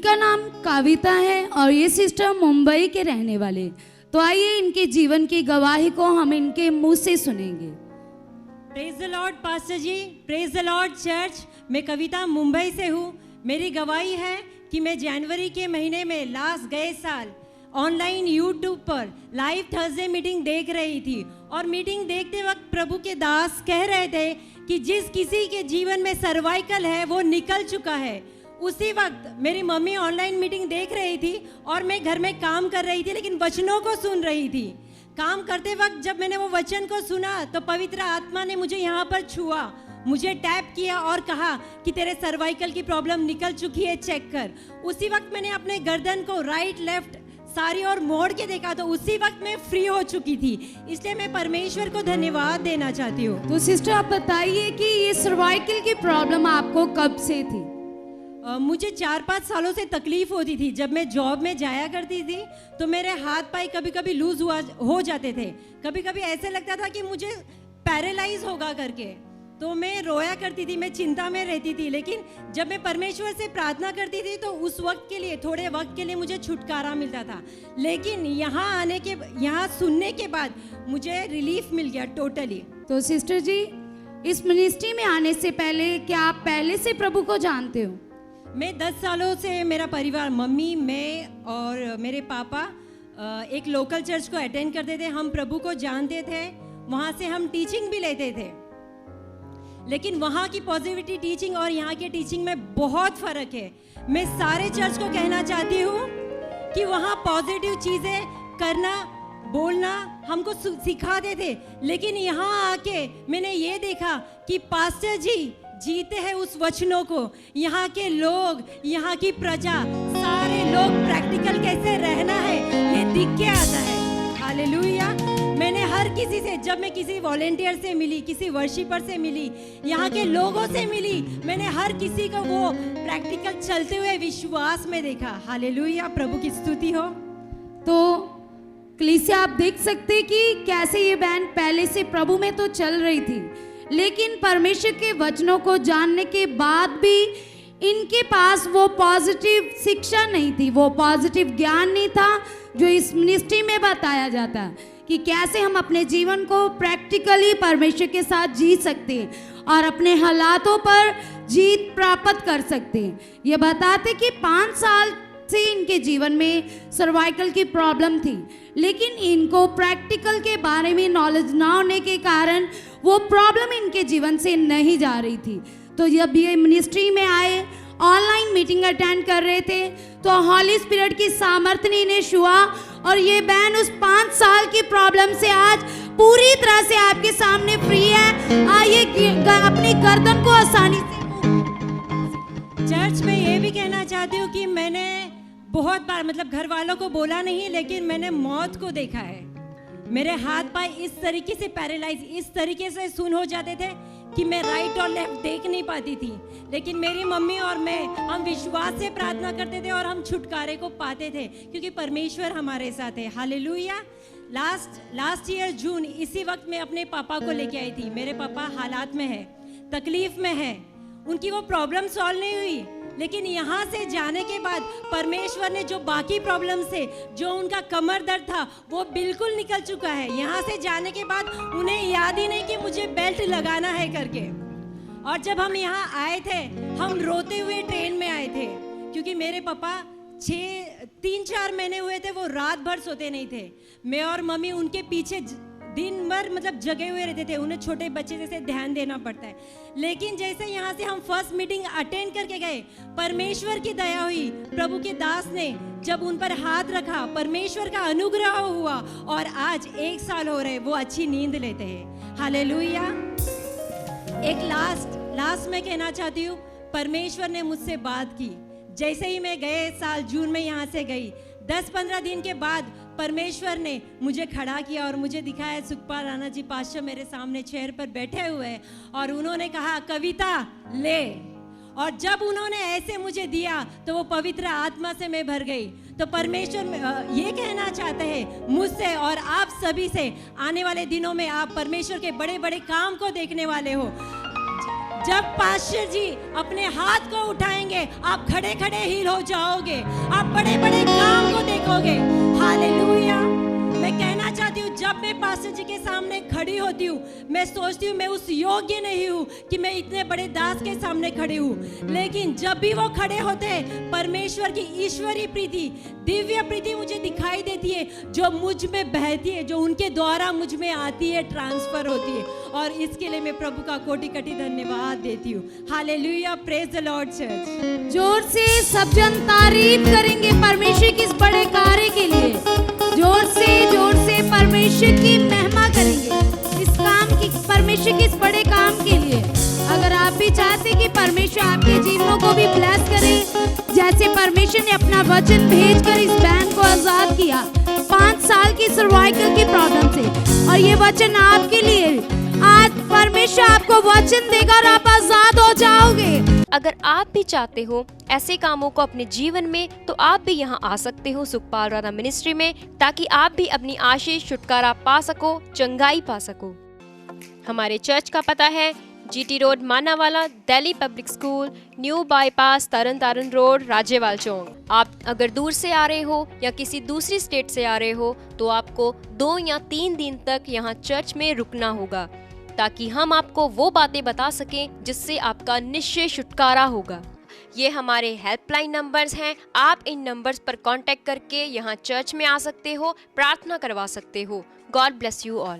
इनका नाम कविता है और ये सिस्टर मुंबई के रहने वाले। तो आइए इनके जीवन की गवाही को हम इनके मुंह से सुनेंगे। Praise the lord pastor ji, praise the lord church. मैं कविता मुंबई से हूँ। मेरी गवाही है कि मैं जनवरी के महीने में गए साल ऑनलाइन यूट्यूब पर लाइव थर्सडे मीटिंग देख रही थी और मीटिंग देखते वक्त प्रभु के दास कह रहे थे कि जिस किसी के जीवन में सर्वाइकल है वो निकल चुका है। उसी वक्त मेरी मम्मी ऑनलाइन मीटिंग देख रही थी और मैं घर में काम कर रही थी, लेकिन वचनों को सुन रही थी। काम करते वक्त जब मैंने वो वचन को सुना तो पवित्र आत्मा ने मुझे यहाँ पर छुआ, मुझे टैप किया और कहा कि तेरे सर्वाइकल की प्रॉब्लम निकल चुकी है, चेक कर। उसी वक्त मैंने अपने गर्दन को राइट लेफ्ट सारी और मोड़ के देखा तो उसी वक्त मैं फ्री हो चुकी थी। इसलिए मैं परमेश्वर को धन्यवाद देना चाहती हूँ। तो सिस्टर आप बताइए कि ये सर्वाइकल की प्रॉब्लम आपको कब से थी? मुझे 4-5 सालों से तकलीफ होती थी। जब मैं जॉब में जाया करती थी तो मेरे हाथ पाई कभी कभी लूज हो जाते थे। कभी कभी ऐसे लगता था कि मुझे पैरालाइज होगा करके, तो मैं रोया करती थी, मैं चिंता में रहती थी। लेकिन जब मैं परमेश्वर से प्रार्थना करती थी तो उस वक्त के लिए, थोड़े वक्त के लिए मुझे छुटकारा मिलता था। लेकिन यहाँ सुनने के बाद मुझे रिलीफ मिल गया टोटली। तो सिस्टर जी, इस मिनिस्ट्री में आने से पहले क्या आप पहले से प्रभु को जानते हो? मैं 10 सालों से मेरा परिवार, मम्मी, मैं और मेरे पापा एक लोकल चर्च को अटेंड करते थे। हम प्रभु को जानते थे, वहाँ से हम टीचिंग भी लेते थे। लेकिन वहाँ की पॉजिटिविटी टीचिंग और यहाँ की टीचिंग में बहुत फ़र्क है। मैं सारे चर्च को कहना चाहती हूँ कि वहाँ पॉजिटिव चीज़ें करना, बोलना हमको सिखाते थे। लेकिन यहाँ आके मैंने ये देखा कि पास्टर जी जीते हैं उस वचनों को। यहाँ के लोग, यहाँ की प्रजा, सारे लोग प्रैक्टिकल कैसे रहना है ये दिख के आता है। हालेलुया। मैंने हर किसी से, जब मैं किसी वॉलेंटियर से मिली, किसी वर्शिपर से मिली, यहाँ के लोगों से मिली, मैंने हर किसी को वो प्रैक्टिकल चलते हुए विश्वास में देखा। हालेलुया, प्रभु की स्तुति हो। तो कलीसिया आप देख सकते कि कैसे ये बहन पहले से प्रभु में तो चल रही थी, लेकिन परमेश्वर के वचनों को जानने के बाद भी इनके पास वो पॉजिटिव शिक्षा नहीं थी, वो पॉजिटिव ज्ञान नहीं था जो इस मिनिस्ट्री में बताया जाता है कि कैसे हम अपने जीवन को प्रैक्टिकली परमेश्वर के साथ जी सकते हैं और अपने हालातों पर जीत प्राप्त कर सकते हैं। ये बताते कि 5 साल से इनके जीवन में सर्वाइकल की प्रॉब्लम थी, लेकिन इनको प्रैक्टिकल के बारे में नॉलेज ना होने के कारण वो प्रॉब्लम इनके जीवन से नहीं जा रही थी। तो जब ये मिनिस्ट्री में आए, ऑनलाइन मीटिंग अटेंड कर रहे थे, तो हॉली स्पिरिट की सामर्थ्य ने इन्हें छुआ और ये बहन उस 5 साल की प्रॉब्लम से आज पूरी तरह से आपके सामने फ्री है। आइए अपनी गर्दन को आसानी से। चर्च में ये भी कहना चाहती हूँ कि मैंने बहुत बार, मतलब घर वालों को बोला नहीं, लेकिन मैंने मौत को देखा है। मेरे हाथ पाए इस तरीके से पैरालाइज, इस तरीके से सुन हो जाते थे कि मैं राइट और लेफ्ट देख नहीं पाती थी। लेकिन मेरी मम्मी और मैं, हम विश्वास से प्रार्थना करते थे और हम छुटकारे को पाते थे क्योंकि परमेश्वर हमारे साथ है। हालेलुया। लास्ट ईयर जून इसी वक्त मैं अपने पापा को लेके आई थी। मेरे पापा हालात में है, तकलीफ में है, उनकी वो प्रॉब्लम सॉल्व नहीं हुई। लेकिन यहाँ से जाने के बाद परमेश्वर ने जो बाकी प्रॉब्लम से, जो उनका कमर दर्द था वो बिल्कुल निकल चुका है। यहाँ से जाने के बाद उन्हें याद ही नहीं कि मुझे बेल्ट लगाना है करके। और जब हम यहाँ आए थे, हम रोते हुए ट्रेन में आए थे क्योंकि मेरे पापा 3-4 महीने हुए थे वो रात भर सोते नहीं थे। मैं और मम्मी उनके पीछे दिन भर मतलब जगे हुए रहते थे। उन्हें छोटे बच्चे जैसे ध्यान देना पड़ता है। लेकिन जैसे यहाँ से हम फर्स्ट मीटिंग अटेंड करके गए, परमेश्वर की दया हुई, प्रभु के दास ने जब उन पर हाथ रखा, परमेश्वर का अनुग्रह हुआ और आज 1 साल हो रहे वो अच्छी नींद लेते हैं। हालेलुया। एक लास्ट में कहना चाहती हूँ, परमेश्वर ने मुझसे बात की। जैसे ही मैं गए साल जून में यहाँ से गई, 10-15 दिन के बाद परमेश्वर ने मुझे खड़ा किया और मुझे दिखाया सुखपाल राणा जी पास्टर मेरे सामने चेयर पर बैठे हुए हैं और उन्होंने कहा कविता ले। और जब उन्होंने ऐसे मुझे दिया तो वो पवित्र आत्मा से मैं भर गई। तो परमेश्वर ये कहना चाहते हैं मुझसे और आप सभी से, आने वाले दिनों में आप परमेश्वर के बड़े बड़े काम को देखने वाले हो। जब पास्टर जी अपने हाथ को उठाएंगे, आप खड़े खड़े हील हो जाओगे, आप बड़े बड़े काम को देखोगे। हालेलुया। मैं कहना चाहती हूँ, जब मैं पास्टर जी के सामने खड़ी होती हूँ, मैं सोचती हूँ मैं उस योग्य नहीं हूँ कि मैं इतने बड़े दास के सामने खड़ी हूँ, लेकिन जब भी वो खड़े होते हैं, परमेश्वर की ईश्वरीय प्रीति, दिव्य प्रीति मुझे दिखाई देती है, जो मुझ में बहती है, जो उनके द्वारा मुझ में आती है, ट्रांसफर होती है। और इसके लिए मैं प्रभु का कोटि कोटि धन्यवाद देती हूँ। Hallelujah, praise the lord church. जोर से सब जन तारीफ करेंगे परमेश्वर के इस बड़े कार्य के लिए। जोर से परमेश्वर की महिमा करेंगे इस काम की, परमेश्वर के इस बड़े काम के लिए। अगर आप भी चाहते कि परमेश्वर आपके जीवनों को भी ब्लेस करे, जैसे परमेश्वर ने अपना वचन भेजकर इस बहन को आजाद किया 5 साल की सर्वाइकल की प्रॉब्लम से, और ये वचन आपके लिए आज परमेश्वर आपको वचन देगा और आप आजाद हो जाओगे। अगर आप भी चाहते हो ऐसे कामों को अपने जीवन में, तो आप भी यहाँ आ सकते हो सुखपाल राणा मिनिस्ट्री में, ताकि आप भी अपनी आशीष छुटकारा पा सको, चंगाई पा सको। हमारे चर्च का पता है GT Road Manawala, Delhi Public School, new bypass, Tarn Taran Road, Rajewal Chowk. आप अगर दूर से आ रहे हो या किसी दूसरी स्टेट से आ रहे हो, तो आपको 2 या 3 दिन तक यहाँ चर्च में रुकना होगा, ताकि हम आपको वो बातें बता सकें जिससे आपका निश्चय छुटकारा होगा। ये हमारे हेल्पलाइन नंबर्स हैं, आप इन नंबर्स पर कांटेक्ट करके यहाँ चर्च में आ सकते हो, प्रार्थना करवा सकते हो। God bless you all.